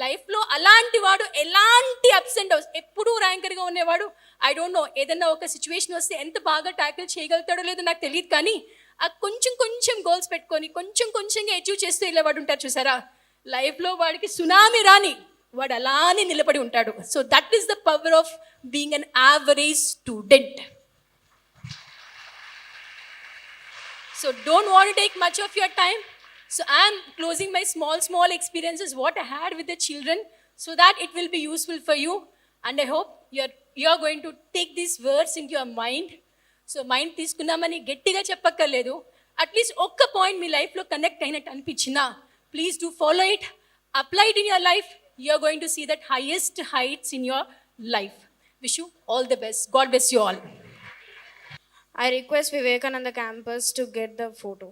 లైఫ్లో అలాంటి వాడు ఎలాంటి ups and downs, ఎప్పుడూ ర్యాంకర్గా ఉండేవాడు, I don't know ఏదన్నా ఒక సిచ్యువేషన్ వస్తే ఎంత బాగా ట్యాకిల్ చేయగలుగుతాడో లేదో నాకు తెలియదు, కానీ ఆ కొంచెం కొంచెం గోల్స్ పెట్టుకొని కొంచెం కొంచెంగా అచీవ్ చేస్తూ వెళ్ళేవాడు ఉంటారు చూసారా, లైఫ్లో వాడికి సునామీ రాని వాడు అలానే నిలబడి ఉంటాడు. So that is the power of being an average student. So don't want to take much of your time. So I am closing my small experiences what I had with the children, so that it will be useful for you, and I hope you are going to take these words into your mind. So mind తీసుకున్నామని గట్టిగా చెప్పక్కర్లేదు, at least ఒక్క point మీ లైఫ్లో connect అయినట్టు అనిపించినా please do follow it, apply it in your life. You are going to see that highest heights in your life. Wish you all the best. God bless you all. I request Vivekananda campus to get the photo.